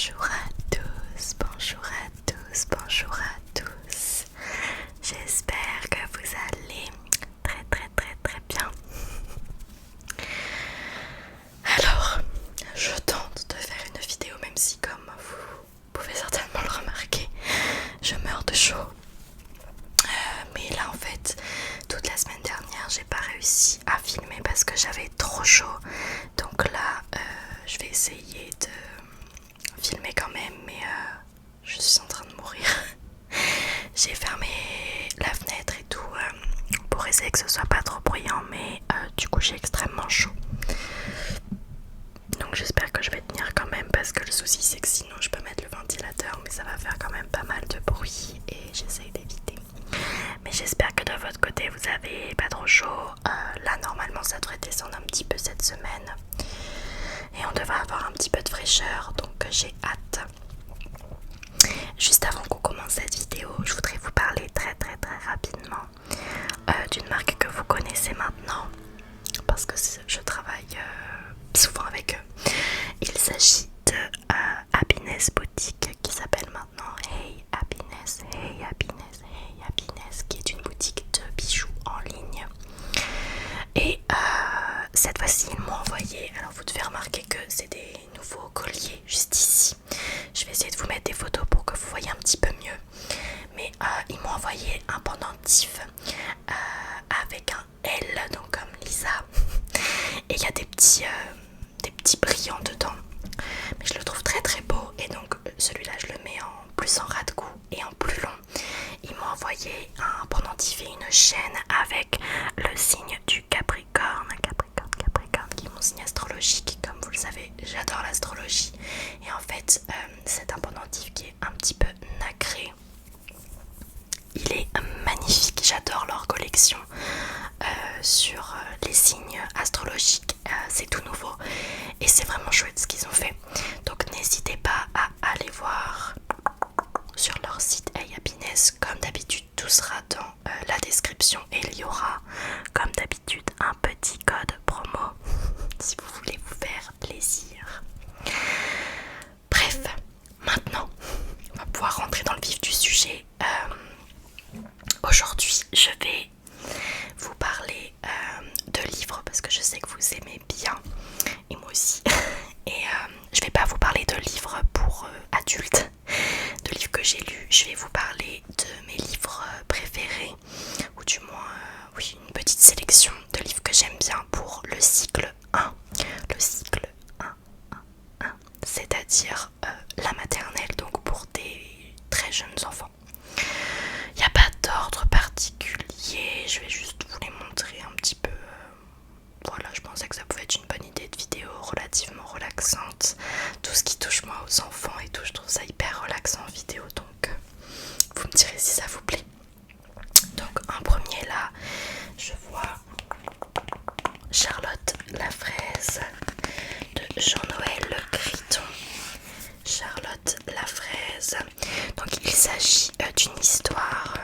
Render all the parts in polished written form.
Bonjour à tous, bonjour à tous, bonjour à tous. J'espère que vous allez très bien. Alors, je tente de faire une vidéo, même si comme vous pouvez certainement le remarquer, je meurs de chaud. Mais là en fait, toute la semaine dernière, j'ai pas réussi à filmer parce que j'avais trop chaud. Donc là, je vais essayer de filmer quand même, mais je suis en train de mourir. J'ai fermé la fenêtre et tout pour essayer que ce soit pas trop bruyant, mais du coup j'ai extrêmement chaud. Donc j'espère que je vais tenir quand même, parce que le souci c'est que sinon je peux mettre le ventilateur, mais ça va faire quand même pas mal de bruit et j'essaye d'éviter. Mais j'espère que de votre côté vous avez pas trop chaud. Là normalement ça devrait descendre un petit peu cette semaine et on devrait avoir un petit peu de fraîcheur, donc j'ai hâte. Juste avant qu'on commence cette vidéo, je voudrais vous parler très rapidement d'une marque que vous connaissez maintenant, parce que je travaille souvent avec eux. Il s'agit de Happiness Boutique, qui s'appelle maintenant Hey Happiness, Hey Happiness, Hey Happiness, qui est une boutique de bijoux en ligne. Et cette fois-ci ils m'ont envoyé, alors vous devez remarquer que c'est des nouveaux colliers juste ici. Je vais essayer de vous mettre des photos pour que vous voyez un petit peu mieux. Mais ils m'ont envoyé un pendentif avec un L, donc comme Lisa. Et il y a des petits brillants dedans. Mais je le trouve très beau. Et donc celui-là je le mets en plus en ras de cou et en plus long. Ils m'ont envoyé un pendentif et une chaîne avec le signe du Capricorne, qui est mon signe astrologique. Comme vous le savez, j'adore l'astrologie. Et en fait, c'est un pendentif qui est un petit peu nacré. Il est magnifique, j'adore leur collection sur les signes astrologiques. C'est tout nouveau et c'est vraiment chouette ce qu'ils ont fait. Donc n'hésitez pas à aller voir sur leur site Hey Happiness. Comme d'habitude, tout sera dans la description et il y aura comme d'habitude un petit code promo si vous voulez vous faire plaisir. Bref, maintenant on va pouvoir rentrer dans le vif du sujet. Aujourd'hui je vais vous parler de livres, parce que je sais que vous aimez bien, et moi aussi. Et je vais pas vous parler de livres pour adultes, de livres que j'ai lus. Je vais vous parler de mes livres préférés, ou du moins oui, une petite sélection de livres que j'aime bien pour le cycle 1. Le cycle 1, c'est-à-dire la maternelle, donc pour des très jeunes enfants. Il n'y a pas d'ordre particulier, je vais juste vous les montrer un petit peu. Voilà, je pensais que ça pouvait être une bonne idée de vidéo relativement relaxante. Tout ce qui touche moi aux enfants et tout, je trouve ça hyper relaxant en vidéo, donc vous me direz si ça vous plaît. Donc en premier là, je vois Charlotte la fraise de Jean-Noël Le Criton. Charlotte la fraise. Donc il s'agit d'une histoire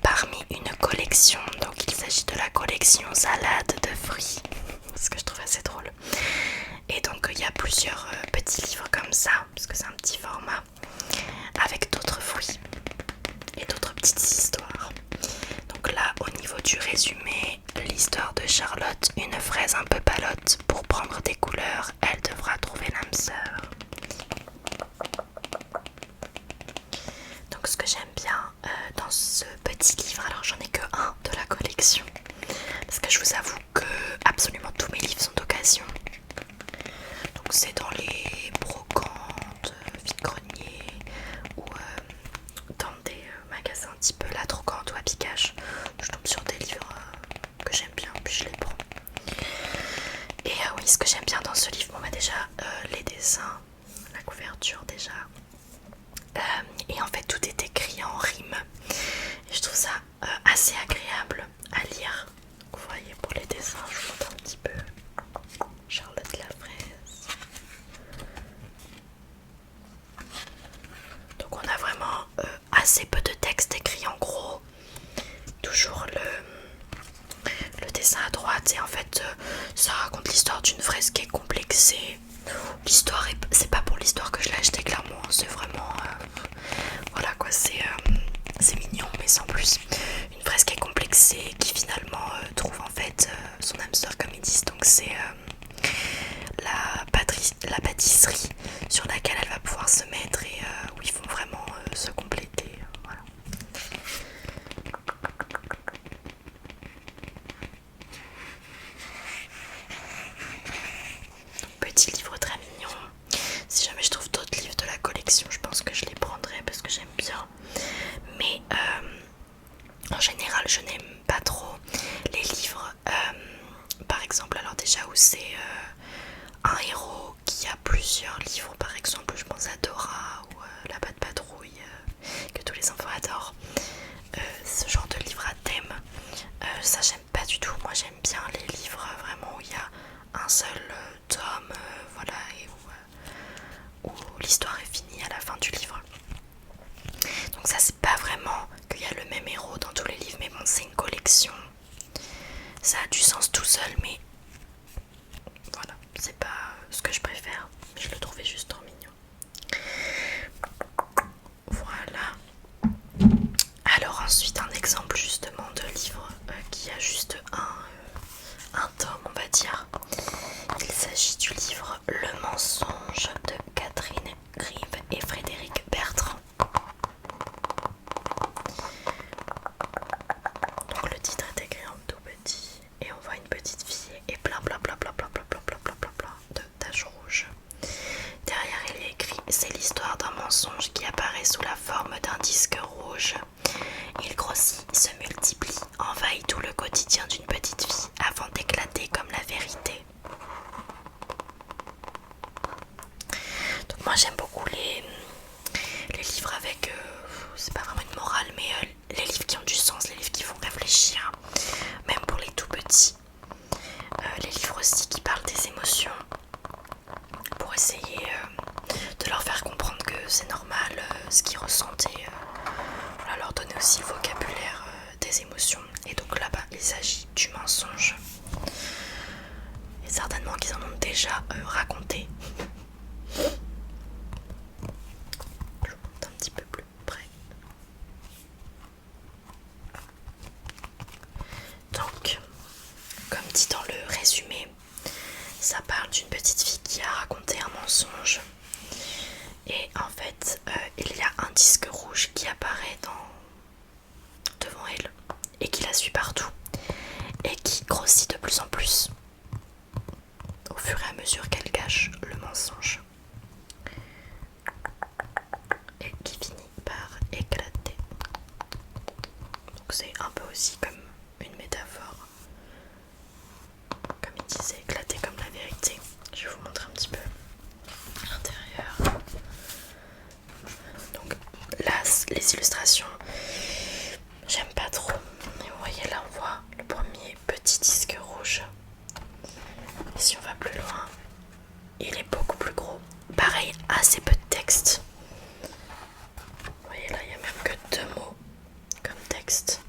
parmi une collection. Donc il s'agit de la collection salade de fruits, ce que je trouve assez drôle. Et donc il y a plusieurs petits livres comme ça, parce que c'est un petit format, avec d'autres fruits et d'autres petites histoires. Donc là, au niveau du résumé, l'histoire de Charlotte, une fraise un peu palote. Pour prendre des couleurs, elle devra trouver l'âme sœur. Donc ce que j'aime bien dans ce petit livre, alors j'en ai que un de la collection, parce que je vous avoue que absolument tous mes livres sont d'occasion. Donc c'est dans les brocantes, vide-grenier, ou dans des magasins un petit peu La Trocante ou à Picache. Je tombe sur des livres que j'aime bien, puis je les prends. Et oui, ce que j'aime bien dans ce livre, bon bah déjà les dessins, la couverture déjà. Et en fait tout est écrit en rime. Et je trouve ça assez agréable à lire. Donc vous voyez, pour les dessins, je vous montre un petit peu Charlotte la fraise. Donc on a vraiment assez peu de texte écrit en gros. Toujours le dessin à droite, et en fait ça raconte l'histoire d'une fraise qui est complexée. L'histoire c'est pas pour l'histoire que je l'ai acheté, clairement c'est vraiment voilà quoi, c'est mignon mais sans plus. Une fresque qui est complexée, qui finalement trouve en fait son hamster comme ils disent. Donc c'est la pâtisserie sur laquelle elle va pouvoir se mettre et où ils vont vraiment se compléter. Voilà. Petit livre très mignon. Si jamais je trouve d'autres livres de la collection, je pense que je les prendrai parce que j'aime bien. Mais en général, je n'aime pas trop les livres. Par exemple, alors déjà où c'est un héros qui a plusieurs livres, par exemple, je pense à Dora ou La Patte Patrouille, que tous les enfants adorent. Ce genre de livre à thème, ça j'aime pas du tout. Moi j'aime bien les livres vraiment où il y a un seul tome, voilà, et où l'histoire est finie à la fin du livre. Donc ça c'est pas vraiment qu'il y a le même héros dans tous les livres, mais bon, c'est une collection. Ça a du sens tout seul, mais voilà, c'est pas ce que je préfère. Je le trouvais juste trop mignon. Voilà. Alors ensuite un exemple justement de livre qui a juste un tome, on va dire. Il s'agit du livre Le mensonge de Catherine Grive et Frédéric Bertrand. Donc le titre est écrit en tout petit et on voit une petite fille et plein de taches rouges. Derrière il est écrit: c'est l'histoire d'un mensonge qui apparaît sous la forme d'un disque rouge. Il grossit, se multiplie, envahit tout le quotidien d'une petite fille avant d'éclater comme la vérité. Donc moi j'aime beaucoup les livres avec, c'est pas vraiment une morale, mais les livres qui ont du sens, les livres qui font réfléchir, même pour les tout petits. Les livres aussi qui parlent des émotions, pour essayer de leur faire comprendre que c'est normal ce qu'ils ressentent et voilà, leur donner aussi le vocabulaire des émotions. Et donc là-bas il s'agit du mensonge. Et certainement qu'ils en ont déjà raconté. Je vous montre un petit peu plus près. Donc, comme dit dans le résumé, ça parle d'une petite fille qui a raconté un mensonge. Et en fait, il y a un disque rouge qui apparaît devant elle et qui la suit partout et qui grossit de plus en plus au fur et à mesure qu'elle cache le mensonge et qui finit par éclater. Donc c'est un peu aussi comme une métaphore, comme il disait, éclater comme la vérité. Je vais vous montrer un petit peu l'intérieur. Donc là, les illustrations, j'aime pas trop. Et vous voyez là, on voit le premier petit disque rouge. Et si on va plus loin, il est beaucoup plus gros. Pareil, assez peu de texte. Vous voyez là, il n'y a même que 2 mots comme texte.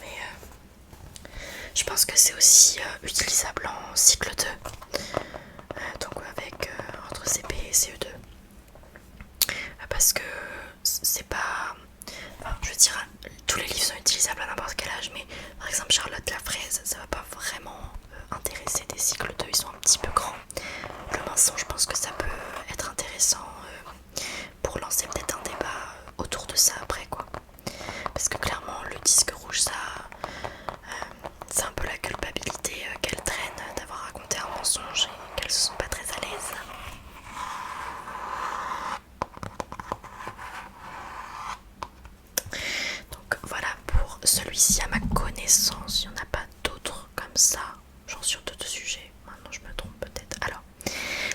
Mais je pense que c'est aussi utilisable en cycle 2. Donc avec entre CP et CE2. Parce que c'est pas... Enfin, je veux dire, tous les livres sont utilisables à n'importe quel âge, mais par exemple Charlotte la fraise, ça va pas vraiment intéresser des cycles 2, ils sont un petit peu grands. Le mensonge, je pense que ça peut être intéressant pour lancer peut-être un débat autour de ça après, quoi. Parce que clairement le disque rouge, ça c'est un peu la culpabilité qu'elle traîne d'avoir raconté un mensonge et qu'elle se sent pas très à l'aise. Donc voilà pour celui-ci, à ma connaissance, il n'y en a pas d'autres comme ça, genre sur d'autres sujets. Maintenant je me trompe peut-être. Alors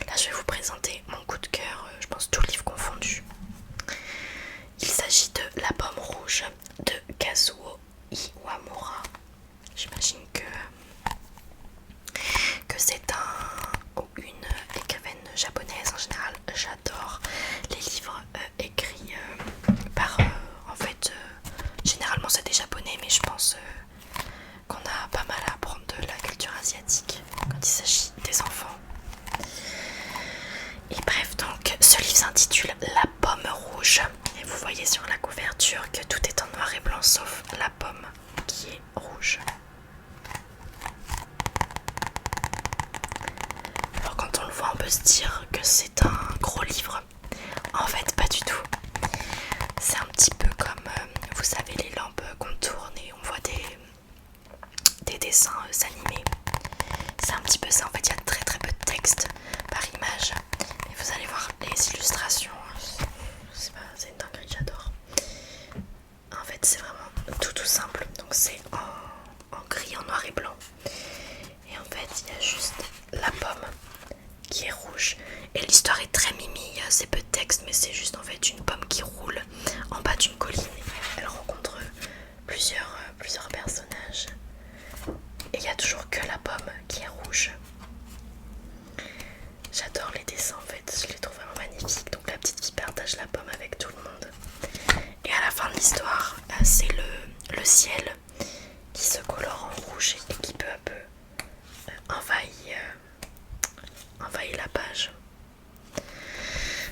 là je vais vous présenter mon coup de cœur, je pense tout livre confondu. Il s'agit de La Pomme Rouge de Kazuo Iwamura. J'imagine que c'est un ou une écrivaine japonaise. En général j'adore les livres écrits par en fait généralement c'est des japonais, mais je pense qu'on a pas mal à apprendre de la culture asiatique quand il texte, mais c'est juste en fait une pomme qui roule en bas d'une colline. Elle rencontre plusieurs personnages. Et il n'y a toujours que la pomme qui est rouge. J'adore les dessins en fait, je les trouve vraiment magnifiques. Donc la petite fille partage la pomme avec tout le monde. Et à la fin de l'histoire, c'est le ciel qui se colore en rouge et qui peu à peu envahit la page.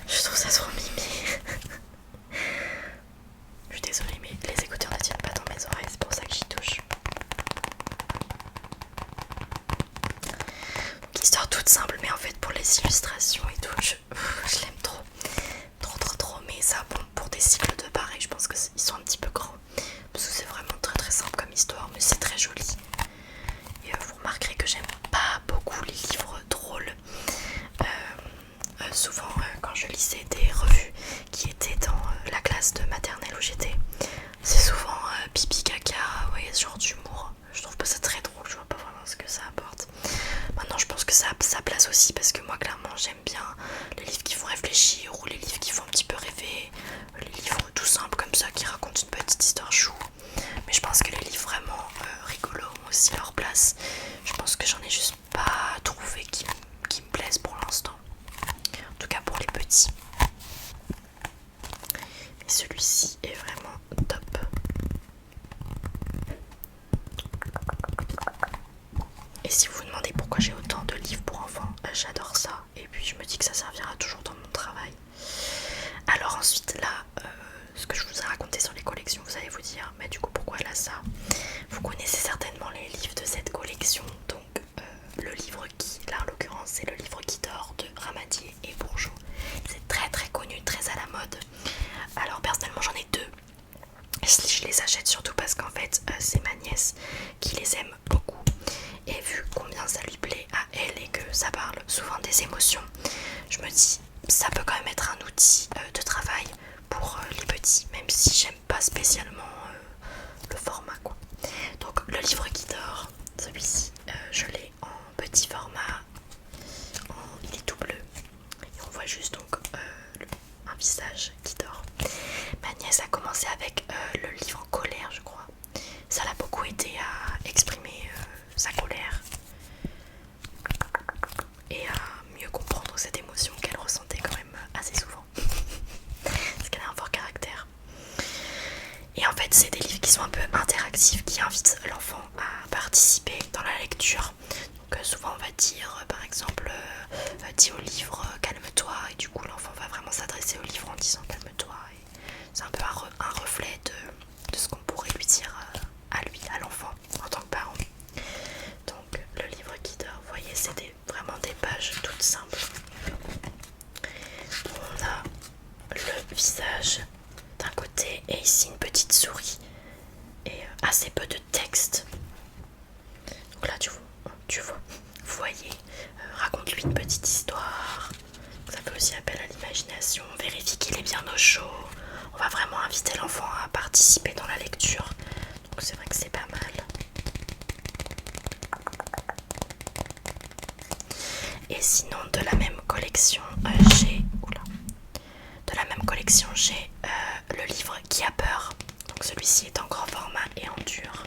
Je trouve ça trop mimi. Je suis désolée mais les écouteurs ne tiennent pas dans mes oreilles, c'est pour ça que j'y touche. Donc histoire toute simple mais en fait pour les illustrations et tout, je l'aime trop. Trop mais ça bon pour des cycles de pareil je pense qu'ils sont un petit peu grands. Parce que c'est vraiment très simple comme histoire mais c'est très joli. Et vous remarquerez que j'aime pas beaucoup les livres drôles. Souvent quand je lisais des revues qui étaient dans la classe de maternelle où j'étais, c'est souvent pipi caca, vous voyez ce genre d'humour. Je trouve pas ça très drôle, je vois pas vraiment ce que ça apporte. Maintenant je pense que ça a sa place aussi parce que moi clairement j'aime bien les livres qui font réfléchir ou les livres qui font un petit peu rêver, les livres tout simples comme ça qui racontent une petite histoire chou. Mais je pense que les livres vraiment rigolos ont aussi leur place. Je pense que j'en ai juste pas trouvé qui me plaisent pour l'instant. En tout cas pour les petits. Et celui-ci est vraiment top. Et si vous vous demandez pourquoi j'ai autant de livres pour enfants, j'adore ça. Et puis je me dis que ça servira toujours dans mon travail. Alors ensuite là, ce que je vous ai raconté sur les collections, vous allez vous dire, mais du coup pourquoi elle a ça? Vous connaissez certainement les livres de cette collection. Donc le livre qui, là en l'occurrence c'est le livre qui dort de Ramadier et Bourgeot. C'est très connu, très à la mode. Alors personnellement j'en ai deux. Je les achète surtout parce qu'en fait c'est ma nièce qui les aime beaucoup. Et vu combien ça lui plaît à elle et que ça parle souvent des émotions, je me dis ça peut quand même être un outil de travail pour les petits, même si j'aime pas spécialement le format quoi. Donc le livre qui dort, celui-ci, je l'ai en petit format, il est tout bleu et on voit juste donc un visage qui dort. Ma nièce a commencé avec le livre en colère je crois. Ça l'a beaucoup aidé à exprimer sa colère et à mieux comprendre cette émotion qu'elle ressentait quand même assez souvent. Parce qu'elle a un fort caractère. Et en fait c'est des livres qui sont un peu interactifs, qui invitent l'enfant à participer dans la lecture. Donc souvent on va dire par exemple dis au livre calme-toi, et du coup l'enfant va vraiment s'adresser au livre en disant calme-toi. Et c'est un peu un reflet de ce qu'on pourrait lui dire à lui, à l'enfant en tant que parent. Donc le livre qui dort, vous voyez c'est vraiment des pages toutes simples. On a le visage d'un côté et ici une petite souris et assez peu de texte. Donc là vous voyez, raconte-lui une petite histoire. Ça fait aussi appel à l'imagination, vérifie qu'il est bien au chaud. On va vraiment inviter l'enfant à participer dans la lecture. Donc c'est vrai que c'est pas mal. Et sinon de la même collection j'ai le livre Qui a peur. Donc celui-ci est en grand format et en dur.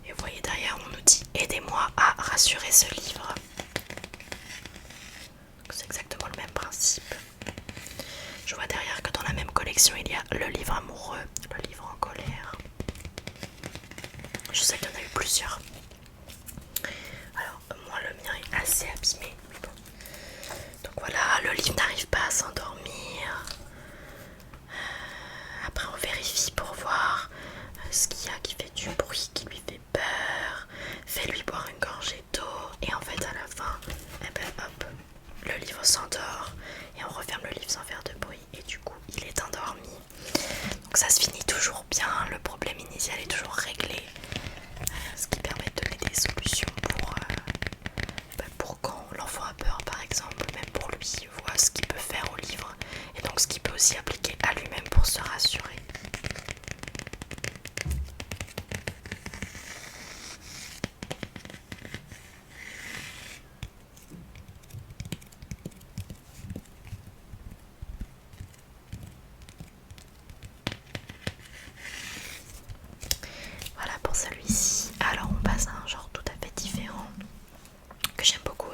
Et vous voyez derrière on nous dit aidez-moi à rassurer ce livre. C'est exactement le même principe. Je vois derrière que dans la même collection il y a le livre amoureux, le livre en colère. Je sais qu'il y en a eu plusieurs. Alors moi le mien est assez abîmé. Mais bon. Donc voilà, le livre n'arrive pas à s'endormir. Après on vérifie pour voir ce qu'il y a qui fait du bruit, qui lui fait peur. Fais-lui boire une gorgée d'eau. Et en fait à la fin, eh ben hop, le livre s'endort. Et on referme le livre sans faire de bruit. Et du coup il est endormi. Donc ça se finit toujours bien. Le problème initial est toujours réglé. Ce qui permet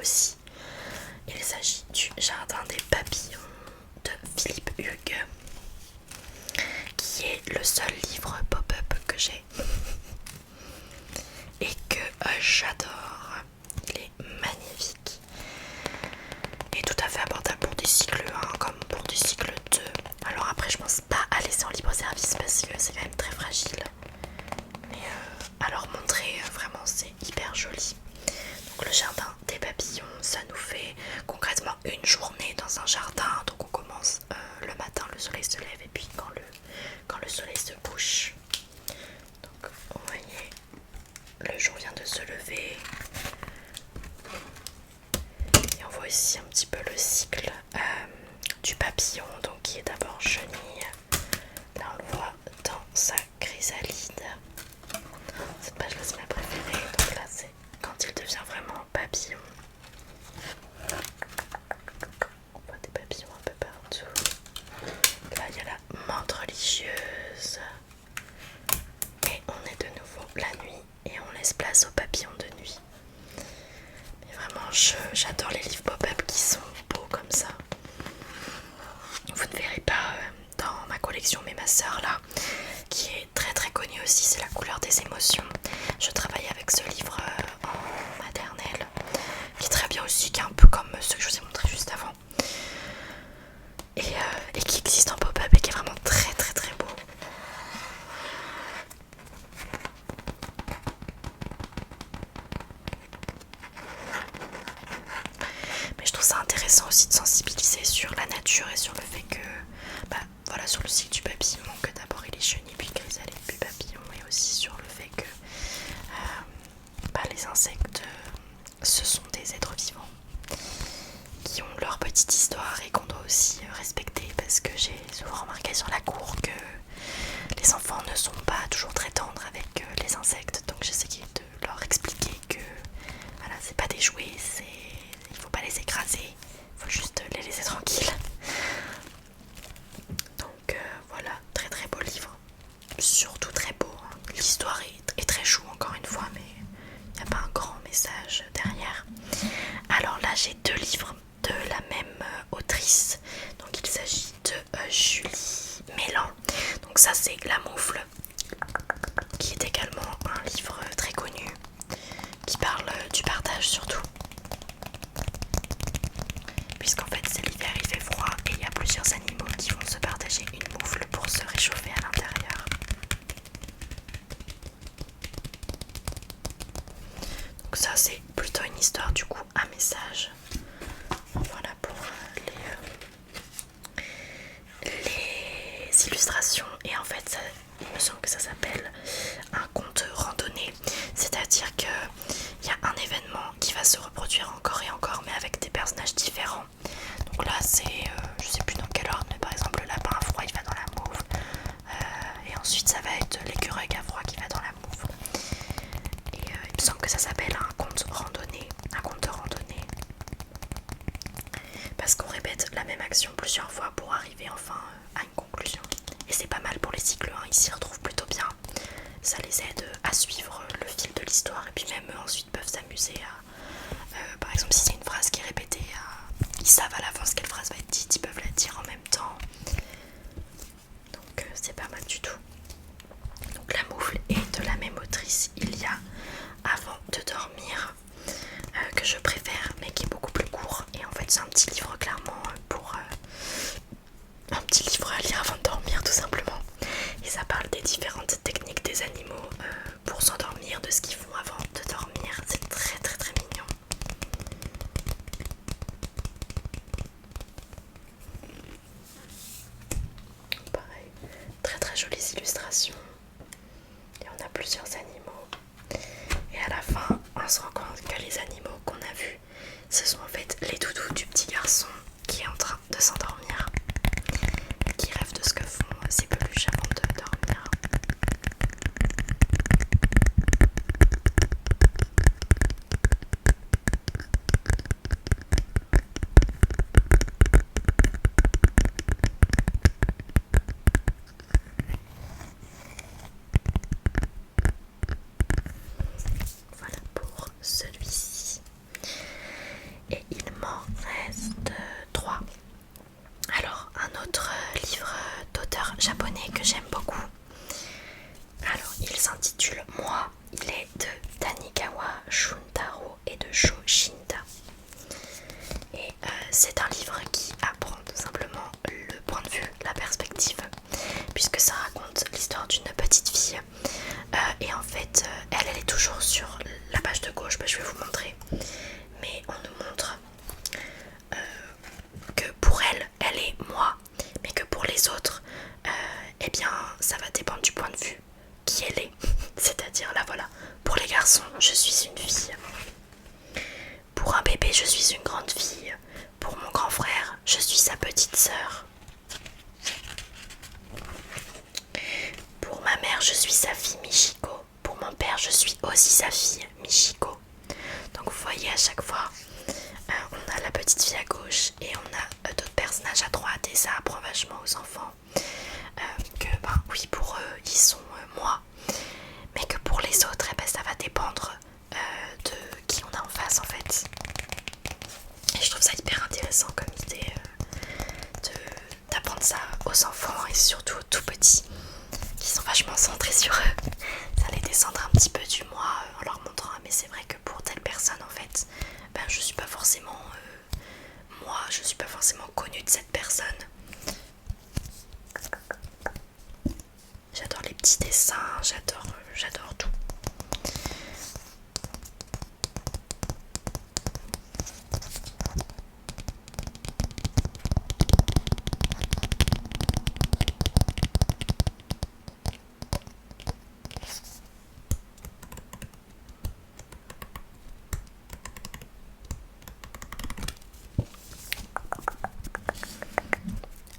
aussi. Il s'agit du Jardin des papillons de Philippe Hugues, qui est le seul livre pop-up que j'ai et que j'adore. Il est magnifique et tout à fait abordable pour des cycles 1 comme pour des cycles 2. Alors après je pense pas à laisser en libre service parce que c'est quand même très fragile, mais à leur montrer vraiment c'est hyper joli. Donc le jardin des papillons, ça nous fait concrètement une journée dans un jardin. Donc on commence le matin, le soleil se lève, et puis quand le soleil se couche. Donc vous voyez, le jour vient de se lever. Et on voit ici un petit peu le cycle du papillon, donc qui est d'abord chenille. Là on le voit dans sa chrysalide. Cette page là c'est ma préférée. Donc là c'est quand il devient vraiment papillon. On voit des papillons un peu partout. Là il y a la menthe religieuse. Et on est de nouveau la nuit et on laisse place aux papillons de nuit. Mais vraiment j'adore les livres pop-up qui sont beaux comme ça. Vous ne verrez pas dans ma collection, mais ma soeur là, qui est très très connue aussi, c'est La couleur des émotions. Je travaille avec ce livre en maternelle, qui est très bien aussi, qui est un peu comme ceux que je vous ai montré juste avant. Et qui existe en pop-up et qui est vraiment très très très beau. Mais je trouve ça intéressant aussi de sensibiliser sur la nature et sur le fait que, voilà, sur le cycle du papillon, que d'abord il est chenille, puis chrysalide, puis papillon, et aussi sur le fait que les insectes, ce sont des êtres vivants qui ont leur petite histoire et qu'on doit aussi respecter, parce que j'ai souvent remarqué sur la cour que les enfants ne sont pas toujours très tendres avec les insectes, donc j'essaie de leur expliquer que voilà, c'est pas des jouets, il faut pas les écraser, il faut juste les laisser tranquilles. Donc voilà, très très beau livre, surtout très beau, hein. L'histoire est très chou encore une fois, mais il n'y a pas un grand message derrière. Alors là j'ai deux livres de la même autrice, donc il s'agit de Julie Mélan. Donc ça c'est La Moufle, qui est également un livre très connu, qui parle du partage surtout, puisqu'en fait c'est l'hiver, il fait froid et il y a plusieurs animaux qui vont se partager une moufle pour se réchauffer à l'intérieur. Donc ça c'est plutôt une histoire du coup à message. Voilà pour les illustrations. Et en fait il me semble que ça s'appelle un conte randonnée, c'est-à-dire qu'il y a un événement qui va se reproduire encore et encore, mais avec des personnages différents. Donc là c'est, je sais plus dans quel ordre, mais par exemple le lapin à froid il va dans la mouve, et ensuite ça va être l'écureuil à froid qui va dans la mouve. Et il me semble que ça s'appelle un conte randonnée, parce qu'on répète la même action plusieurs fois pour arriver enfin à une conclusion. Et c'est pas mal pour les cycles 1, ils s'y retrouvent plutôt bien. Ça les aide à suivre le fil de l'histoire, et puis même ensuite peuvent s'amuser à, par exemple si c'est une phrase qui est répétée, ils savent à l'avance quelle phrase va être dite, ils peuvent la dire en même temps. Donc c'est pas mal du tout. Donc La Moufle est de la même autrice. Il y a Avant de dormir, que je préfère mais qui est beaucoup plus court, et en fait c'est un petit livre clairement pour un petit livre à lire avant de dormir tout simplement, et ça parle des différentes techniques des animaux pour s'endormir, de ce qu'ils font avant de dormir. C'est très très très mignon. Pareil, très très jolies illustrations, et on a plusieurs animaux, et à la fin on se rend compte que les animaux qu'on a vus, ce sont en fait les doudous du petit garçon qui est en train de s'endormir, qui rêve de ce que font ses peluches avant de dormir. c'est un livre qui apprend tout simplement le point de vue, la perspective, puisque ça raconte l'histoire d'une petite fille. Et en fait, elle est toujours sur la page de gauche, je vais vous montrer. Mais on nous montre que pour elle, elle est moi, mais que pour les autres, eh bien, ça va dépendre du point de vue qui elle est. C'est-à-dire, là voilà, pour les garçons, je suis une fille. Pour un bébé, je suis une grande fille. Pour mon grand frère, je suis sa petite sœur. Pour ma mère, je suis sa fille Michiko. Pour mon père, je suis aussi sa fille Michiko. Donc vous voyez, à chaque fois, on a la petite fille à gauche et on a d'autres personnages à droite, et ça apprend vachement aux enfants que oui, pour eux, ils sont moi, mais que pour les autres, ça va dépendre de qui on a en face en fait. Et je trouve ça hyper intéressant comme idée d'apprendre ça aux enfants, et surtout aux tout petits qui sont vachement centrés sur eux. Ça les descendre un petit peu du moi en leur montrant mais c'est vrai que pour telle personne en fait, je suis pas forcément moi, je suis pas forcément connue de cette personne. J'adore les petits dessins, j'adore tout.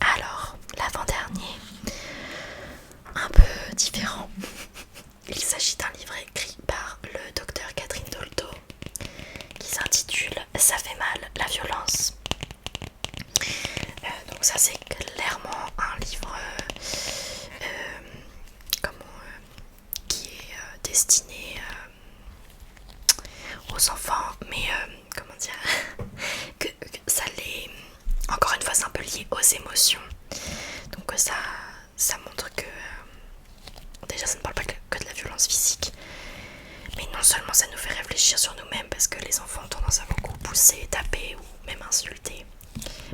Alors, l'avant-dernier, un peu différent. Il s'agit d'un livre écrit par le docteur Catherine Dolto qui s'intitule Ça fait mal, la violence. Donc ça, c'est clairement un livre qui est destiné aux enfants, mais comment dire que ça l'est. Encore une fois, c'est un peu lié aux émotions. Donc ça montre que déjà ça ne parle pas que de la violence physique, mais non seulement ça nous fait réfléchir sur nous-mêmes, parce que les enfants ont tendance à beaucoup pousser, taper ou même insulter,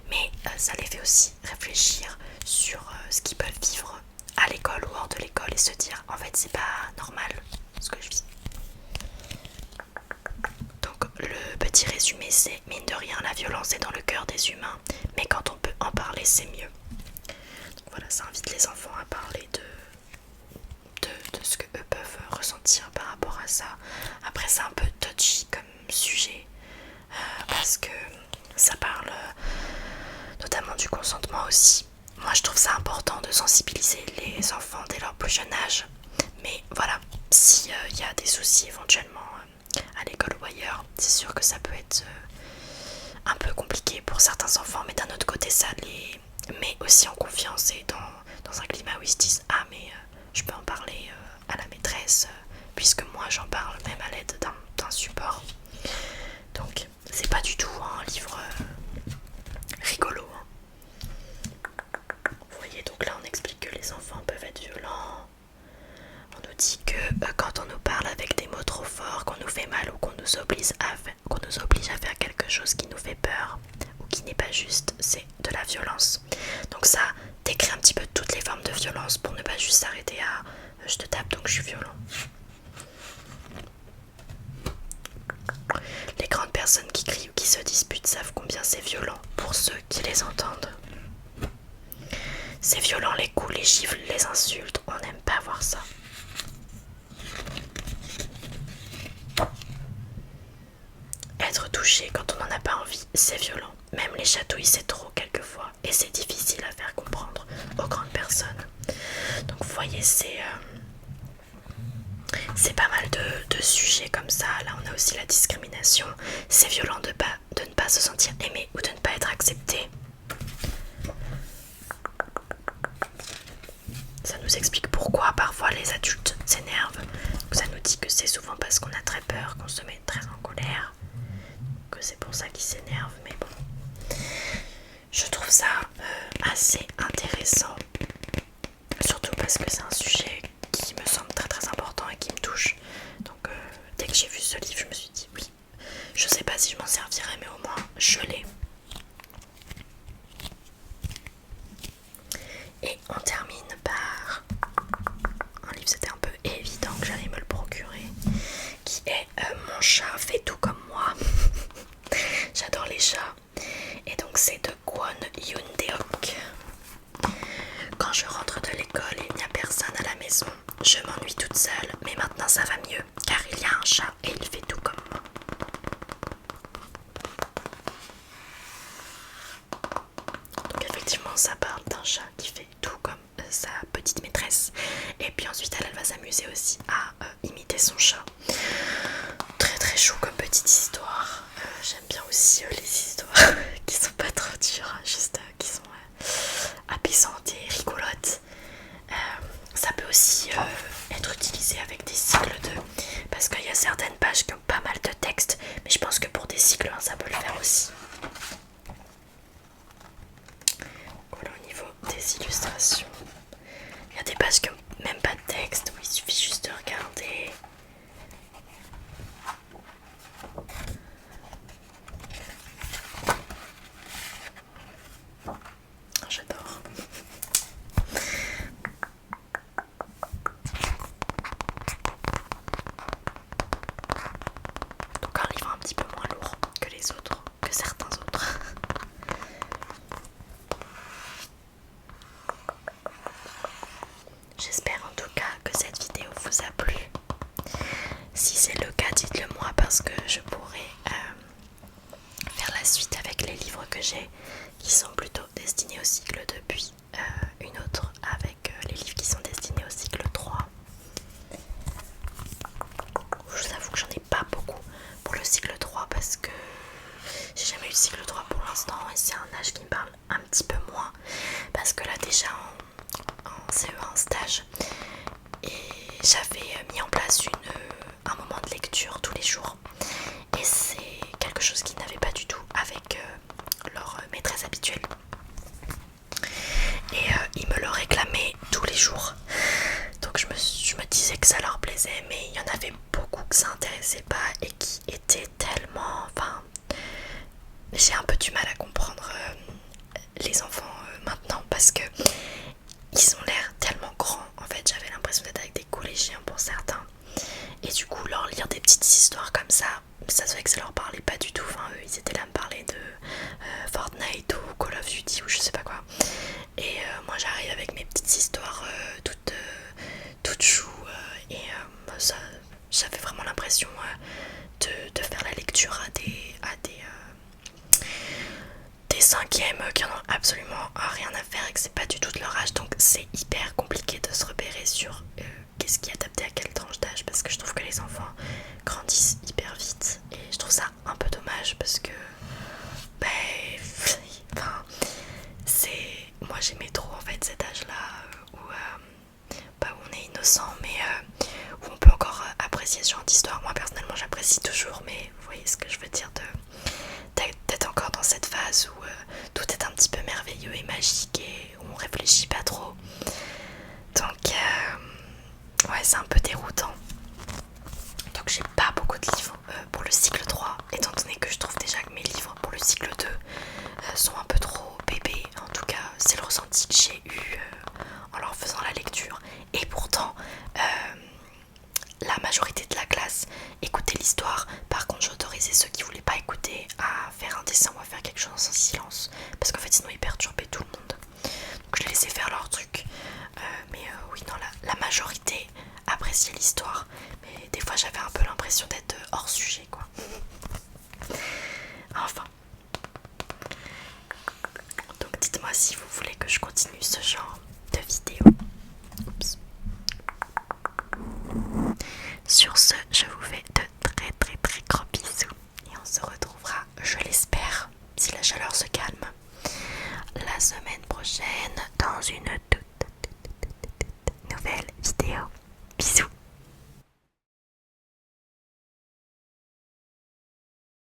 mais ça les fait aussi réfléchir sur ce qu'ils peuvent vivre à l'école ou hors de l'école, et se dire en fait c'est pas normal ce que je vis. Donc le petit résumé, c'est mine de rien, la violence est dans le cœur des humains, mais quand on peut en parler, c'est mieux. Donc voilà, ça invite les enfants à parler de ce que eux peuvent ressentir par rapport à ça. Après, c'est un peu touchy comme sujet, parce que ça parle notamment du consentement aussi. Moi, je trouve ça important de sensibiliser les enfants dès leur plus jeune âge. Mais voilà, s'il y a des soucis éventuellement à l'école ou ailleurs, c'est sûr que ça peut être un peu compliqué pour certains enfants, mais d'un autre côté, ça les met aussi en confiance et dans un climat où ils se disent ah mais je peux en parler à la maîtresse, puisque moi j'en parle même à l'aide d'un support. Donc c'est pas du tout un livre rigolo, hein. Vous voyez, donc là on explique que les enfants peuvent être violents. On nous dit que quand on nous parle avec des mots trop forts, qu'on nous fait mal, ou qu'on nous oblige à faire quelque chose qui nous fait peur ou qui n'est pas juste, c'est de la violence. Donc ça décrit un petit peu toutes les formes de violence, pour ne pas juste s'arrêter à je te tape donc je suis violent. Les grandes personnes qui crient ou qui se disputent savent combien c'est violent pour ceux qui les entendent. C'est violent, les coups, les gifles, les insultes, on n'aime pas voir ça. Être touché quand on n'en a pas envie, c'est violent. Même les chatouilles, c'est trop quelquefois, et c'est difficile à faire comprendre aux grandes personnes. Donc vous voyez, c'est pas mal de sujets comme ça. Là on a aussi la discrimination. C'est violent de ne pas se sentir aimé ou de ne pas être accepté. Ça nous explique pourquoi parfois les adultes s'énervent. Ça nous dit que c'est souvent parce qu'on a très peur, qu'on se met très en colère, que c'est pour ça qu'ils s'énervent. Mais bon, je trouve ça assez intéressant, surtout parce que c'est un sujet qui me semble très très important et qui me touche. Donc dès que j'ai vu ce livre, je me suis dit oui, je sais pas si je m'en servirai, mais au moins je l'ai. je m'ennuie toute seule, mais maintenant ça va mieux car il y a un chat et il fait tout comme moi. Donc effectivement ça parle d'un chat qui fait tout comme sa petite maîtresse, et puis ensuite elle va s'amuser aussi à imiter son chat. Très très chou comme petite histoire. J'aime bien aussi les histoires qui sont pas trop dures, juste qui sont apaisantes et rigolotes. Ça peut aussi être utilisé avec des cycles de... Parce qu'il y a certaines pages qui ont pas mal de texte, mais je pense que pour des cycles ça peut le faire aussi. Voilà, au niveau des illustrations, il y a des pages qui n'ont même pas de texte, où il suffit juste de regarder. J'adore. Donc un livre un petit peu moins lourd que les autres, que certains autres. J'espère en tout cas que cette vidéo vous a plu. Si c'est le cas, dites-le moi parce que je pourrais faire la suite avec les livres que j'ai qui sont plutôt destinés au cycle 2, puis une autre avec les livres qui sont destinés au cycle 3. Je vous avoue que j'en ai pas beaucoup pour le cycle 3 parce que j'ai jamais eu de cycle 3 pour l'instant et c'est un âge qui me parle un petit peu moins parce que là déjà en CE1 stage, et j'avais mis en place un moment de lecture tous les jours, et c'est quelque chose qu'ils n'avaient pas du tout avec leur maîtresse habituelle, et ils me le réclamaient tous les jours. Donc je me disais que ça leur plaisait, mais il y en avait beaucoup que ça intéressait pas et qui étaient tellement... Enfin, j'ai un peu du mal à comprendre les enfants maintenant parce que ils ont l'air tellement grands. En fait, j'avais l'impression d'être avec des collégiens pour certains. Et du coup, leur lire des petites histoires comme ça se fait que ça leur parlait pas du tout. Enfin, eux, ils étaient là à me parler de Fortnite ou Call of Duty ou je sais pas quoi. Et moi, j'arrive avec mes petites histoires toutes chou. Et ça, j'avais vraiment l'impression de faire la lecture à des cinquièmes qui en ont absolument rien à faire et que c'est pas du tout de leur âge. Donc c'est hyper compliqué de se repérer sur qu'est-ce qui est adapté à quelle tranche d'âge, parce que je trouve que les enfants grandissent hyper vite et je trouve ça un peu dommage parce que enfin, moi j'aimais trop en fait cet âge là où on est innocent, mais où on peut encore apprécier ce genre d'histoire. Moi personnellement j'apprécie toujours, mais vous voyez ce que je veux dire, d'être encore dans cette phase où tout est un petit peu merveilleux et magique et où on réfléchit pas trop. Donc ouais, c'est un peu déroutant. Donc j'ai pas beaucoup de livres pour le cycle 3, étant donné que je trouve déjà que mes livres pour le cycle 2 sont un peu trop bébés. En tout cas c'est le ressenti que j'ai eu en leur faisant la lecture. Et pourtant la majorité de la classe écoutait l'histoire. Par contre j'autorisais ceux qui voulaient pas écouter à faire un dessin ou à faire quelque chose en silence, parce qu'en fait sinon ils perturbaient tout le monde. Donc je les laissais faire leur truc. Mais oui, non, la majorité appréciait l'histoire, mais des fois j'avais un peu l'impression d'être hors sujet quoi. Enfin, donc dites-moi si vous voulez que je continue ce genre de vidéo. Oups. Sur ce, je vous fais de très très très gros bisous et on se retrouvera, je l'espère, si la chaleur se calme, la semaine prochaine dans une